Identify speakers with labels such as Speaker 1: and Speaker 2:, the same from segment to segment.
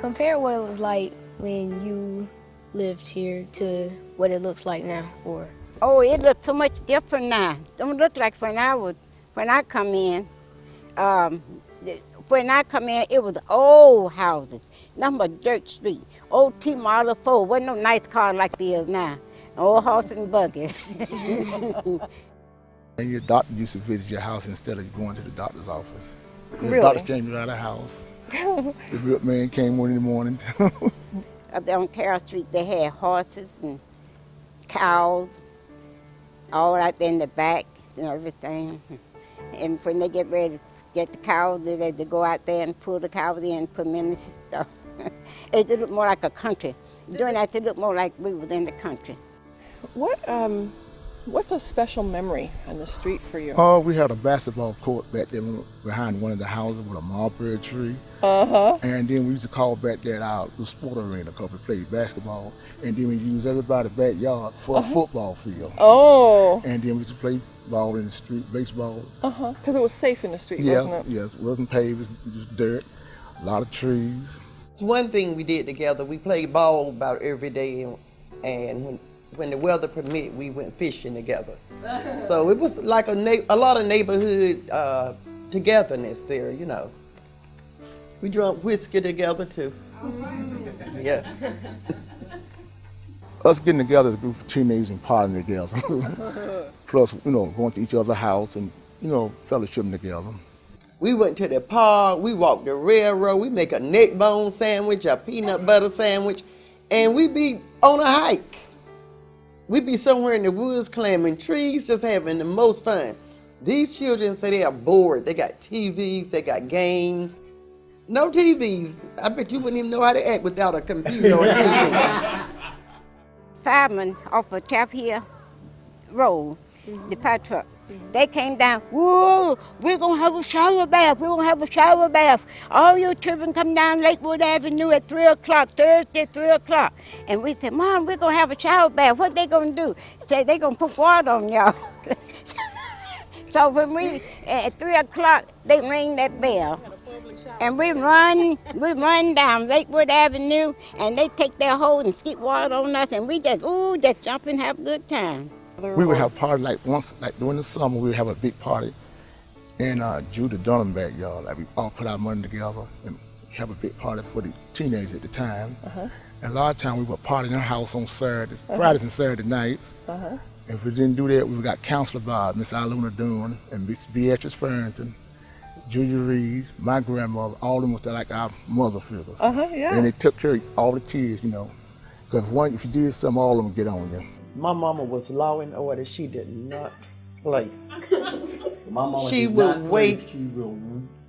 Speaker 1: Compare what it was like when you lived here to what it looks like now, or?
Speaker 2: Oh, it looks so much different now. Don't look like when I come in. Um, when I come in, it was old houses, nothing but dirt street. Old T Model 4, wasn't no nice car like there is now. Old horse and buggy.
Speaker 3: And your doctor used to visit your house instead of going to the doctor's office.
Speaker 4: Really?
Speaker 3: The doctors came out of the house. The real man came one in the morning.
Speaker 2: Up there on Carroll Street, they had horses and cows, all out there in the back and everything. And when they get ready to get the cows, they had to go out there and pull the cows in and put them in the stuff. It did look more like a country. Doing that, it looked more like we was in the country.
Speaker 4: What's a special memory on the street for you?
Speaker 3: Oh, we had a basketball court back there behind one of the houses with a mulberry tree. And then we used to call back there the sport arena because we played basketball. And then we used everybody's backyard for a football field.
Speaker 4: Oh.
Speaker 3: And then we used to play ball in the street, baseball.
Speaker 4: Because it was safe in the street,
Speaker 3: Yes,
Speaker 4: wasn't it?
Speaker 3: yes. It wasn't paved, it was just dirt, a lot of trees.
Speaker 5: It's one thing we did together. We played ball about every day, and when the weather permitted, we went fishing together. So it was like a lot of neighborhood togetherness there, you know. We drank whiskey together too. Yeah.
Speaker 3: Us getting together as a group of teenagers and partying together. Plus, going to each other's house and, fellowshipping together.
Speaker 5: We went to the park, we walked the railroad, we make a neck bone sandwich, a peanut butter sandwich, and we be on a hike. We be somewhere in the woods climbing trees, just having the most fun. These children say they are bored. They got TVs, they got games. No TVs. I bet you wouldn't even know how to act without a computer or a TV.
Speaker 2: Firemen off of Taft Road, the fire truck. They came down, whoa, we're going to have a shower bath. We're going to have a shower bath. All your children come down Lakewood Avenue at 3 o'clock, Thursday, 3 o'clock. And we said, Mom, we're going to have a shower bath. What they going to do? Say they're going to put water on y'all. So when at 3 o'clock, they ring that bell. And we run down Lakewood Avenue, and they take their hose and skeet water on us, and we just jump and have a good time.
Speaker 3: We would have a party like during the summer, we would have a big party in Judah Dunham backyard. Like we all put our money together and have a big party for the teenagers at the time. And a lot of times we would party in our house on Saturdays, Fridays and Saturday nights. If we didn't do that, we got counseled by Miss Aluna Dunn and Miss Beatrice Farrington, Julia Reed, my grandmother. All of them was like our mother figures.
Speaker 4: Yeah.
Speaker 3: And they took care of all the kids, because if you did something, all of them would get on you.
Speaker 5: My mama was law and order. She did not play.
Speaker 6: My mama
Speaker 5: She
Speaker 6: did
Speaker 5: would
Speaker 6: not
Speaker 5: wait.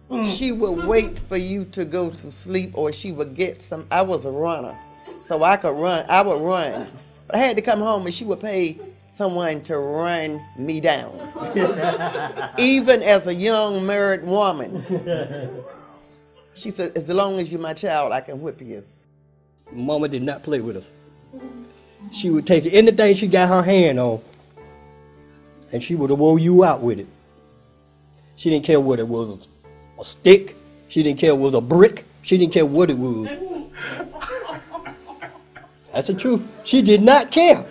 Speaker 6: Play.
Speaker 5: She would wait for you to go to sleep, or she would get some. I was a runner, so I could run. I would run, but I had to come home, and she would pay someone to run me down. Even as a young married woman, she said, "As long as you're my child, I can whip you."
Speaker 6: Mama did not play with us. She would take anything she got her hand on, and she would have wore you out with it. She didn't care whether it was a stick. She didn't care if it was a brick. She didn't care what it was. That's the truth. She did not care.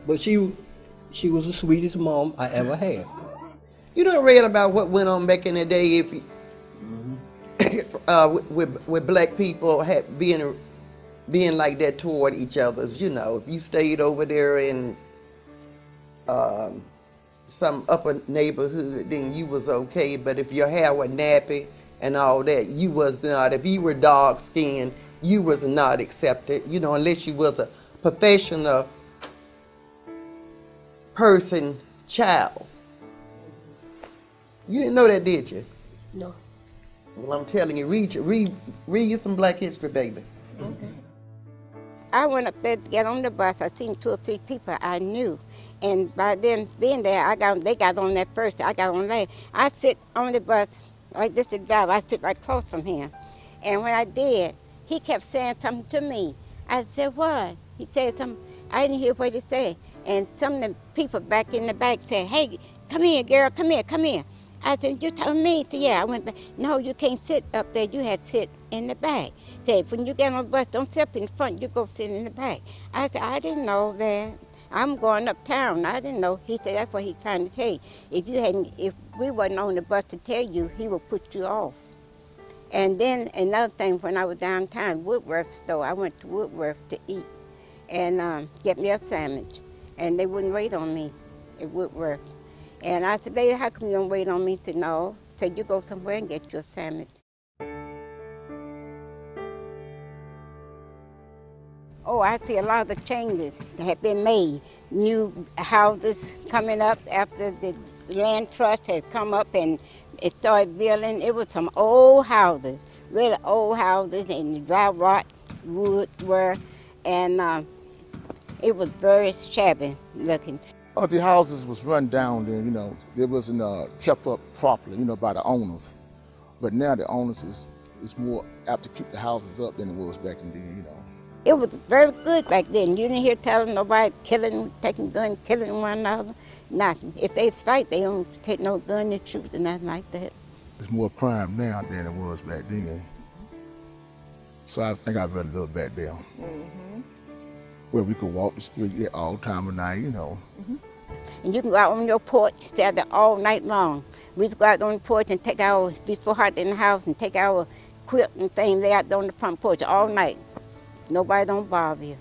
Speaker 6: But she was the sweetest mom I ever had.
Speaker 5: You done read about what went on back in the day if you, with black people being like that toward each other. If you stayed over there in some upper neighborhood, then you was okay. But if your hair was nappy and all that, you was not. If you were dark skinned, you was not accepted. Unless you was a professional person, child. You didn't know that, did you?
Speaker 1: No.
Speaker 5: Well, I'm telling you, read you some Black History, baby.
Speaker 1: Okay.
Speaker 2: I went up there to get on the bus. I seen 2 or 3 people I knew. And by then, being there, they got on there first. I got on late. I sit on the bus, like this is the driver. I sit right close from him. And when I did, he kept saying something to me. I said, what? He said something. I didn't hear what he said. And some of the people back in the back said, hey, come here, girl, come here, come here. I said, you told me. He said, yeah. I went back. No, you can't sit up there. You have to sit in the back. He said, when you get on the bus, don't sit up in the front. You go sit in the back. I said, I didn't know that. I'm going uptown. I didn't know. He said, that's what he's trying to tell you. If we wasn't on the bus to tell you, he would put you off. And then another thing, when I was downtown, Woodworth store, I went to Woodworth to eat and get me a sandwich. And they wouldn't wait on me at Woodworth. And I said, lady, how come you don't wait on me? He said, no. He said, you go somewhere and get you a sandwich. Oh, I see a lot of the changes that have been made. New houses coming up after the land trust had come up and it started building. It was some old houses, really old houses, and dry rot wood were, and it was very shabby looking.
Speaker 3: Oh, the houses was run down then, you know, they wasn't kept up properly, you know, by the owners. But now the owners is more apt to keep the houses up than it was back in the, you know.
Speaker 2: It was very good back then. You didn't hear telling nobody killing, taking guns, killing one another, nothing. If they fight, they don't take no gun to shoot or nothing like that.
Speaker 3: It's more crime now than it was back then. So I think I'd rather live back there. Where we could walk the street all time of night, you know.
Speaker 2: And you can go out on your porch, stay out there all night long. We used to go out on the porch and take our, be so hot in the house, and take our quilt and things, lay out on the front porch all night. Nobody don't bother you.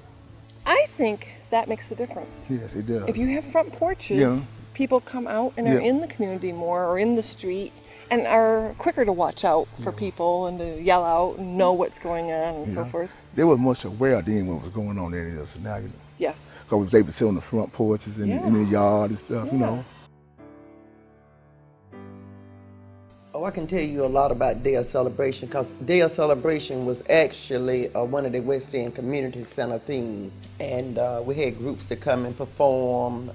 Speaker 4: I think that makes the difference.
Speaker 3: Yes, it does.
Speaker 4: If you have front porches, people come out and are in the community more or in the street and are quicker to watch out for people and to yell out and know what's going on and so forth.
Speaker 3: They were much aware then what was going on than it is now, you know.
Speaker 4: Yes.
Speaker 3: Because we was able to sit on the front porches and in the yard and stuff, you know.
Speaker 5: Oh, I can tell you a lot about Day of Celebration because Day of Celebration was actually one of the West End Community Center things. And we had groups that come and perform,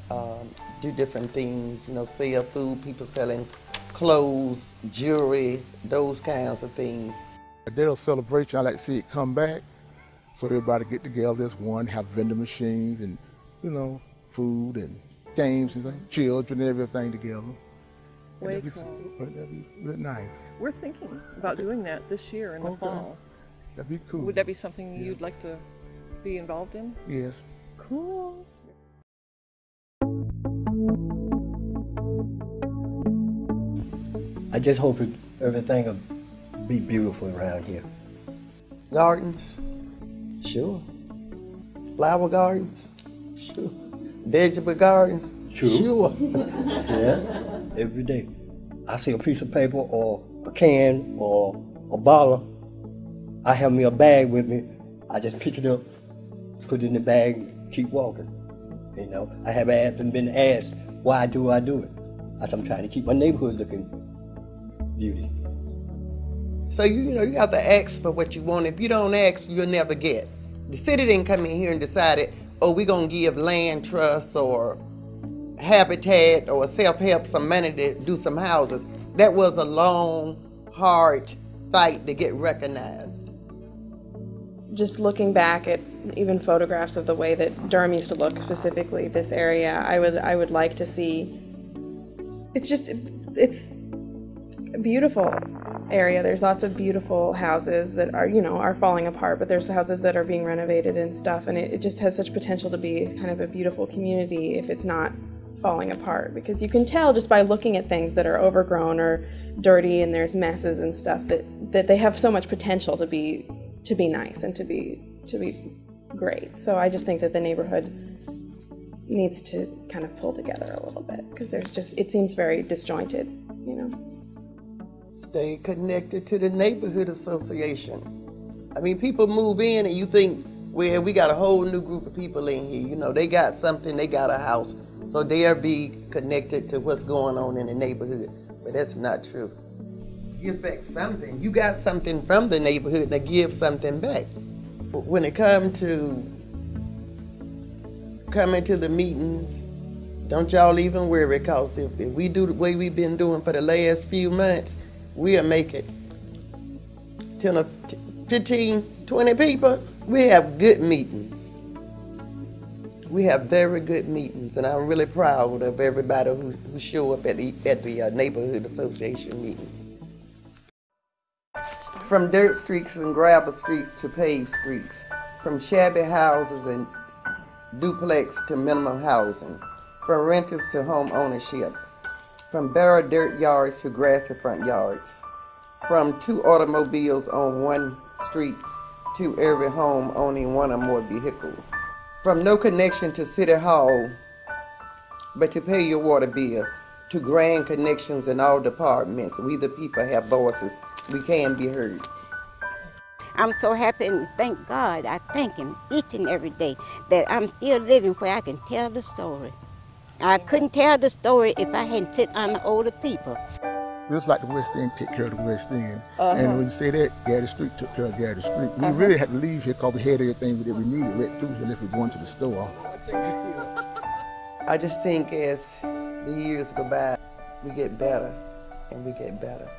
Speaker 5: do different things, you know, sell food, people selling clothes, jewelry, those kinds of things.
Speaker 3: A Day of Celebration, I like to see it come back. So everybody get together as one, have vending machines and, you know, food and games and things, children and everything together.
Speaker 4: Way cool.
Speaker 3: That'd be really nice.
Speaker 4: We're thinking about doing that this year in the fall.
Speaker 3: That'd be cool.
Speaker 4: Would that be something you'd like to be involved in?
Speaker 3: Yes.
Speaker 4: Cool.
Speaker 6: I just hope everything will be beautiful around here.
Speaker 5: Gardens? Sure. Flower gardens? Sure. Vegetable gardens? Sure.
Speaker 6: Yeah. Every day. I see a piece of paper or a can or a bottle. I have me a bag with me. I just pick it up, put it in the bag, keep walking. You know, I haven't been asked, why do I do it? I'm trying to keep my neighborhood looking beauty.
Speaker 5: So, you know, you have to ask for what you want. If you don't ask, you'll never get. The city didn't come in here and decided, oh, we're going to give land trusts or Habitat or self-help some money to do some houses. That was a long, hard fight to get recognized.
Speaker 7: Just looking back at even photographs of the way that Durham used to look, specifically this area, I would like to see. It's a beautiful area. There's lots of beautiful houses that are falling apart, but there's houses that are being renovated and stuff, and it just has such potential to be kind of a beautiful community if it's not falling apart, because you can tell just by looking at things that are overgrown or dirty and there's messes and stuff that they have so much potential to be nice and to be great. So I just think that the neighborhood needs to kind of pull together a little bit, because it seems very disjointed, you know.
Speaker 5: Stay connected to the neighborhood association. I mean, people move in and you think, well, we got a whole new group of people in here. You know, they got something, they got a house. So they'll be connected to what's going on in the neighborhood. But that's not true. Give back something. You got something from the neighborhood to give something back. When it comes to coming to the meetings, don't y'all even worry, because if we do the way we've been doing for the last few months, we'll make it 10 or 15, 20 people. We have good meetings. We have very good meetings, and I'm really proud of everybody who show up at the neighborhood association meetings. From dirt streets and gravel streets to paved streets, from shabby houses and duplex to minimum housing, from renters to home ownership, from bare dirt yards to grassy front yards, from 2 automobiles on one street to every home owning 1 or more vehicles, from no connection to City Hall but to pay your water bill, to grand connections in all departments. We the people have voices. We can be heard.
Speaker 2: I'm so happy and thank God. I thank Him each and every day that I'm still living where I can tell the story. I couldn't tell the story if I hadn't sit on the older people.
Speaker 3: Just like the West End take care of the West End. And when you say that, Garrett Street took care of Garrett Street. We really had to leave here because we had everything that we needed right through here if we were going to the store.
Speaker 5: I just think as the years go by, we get better and we get better.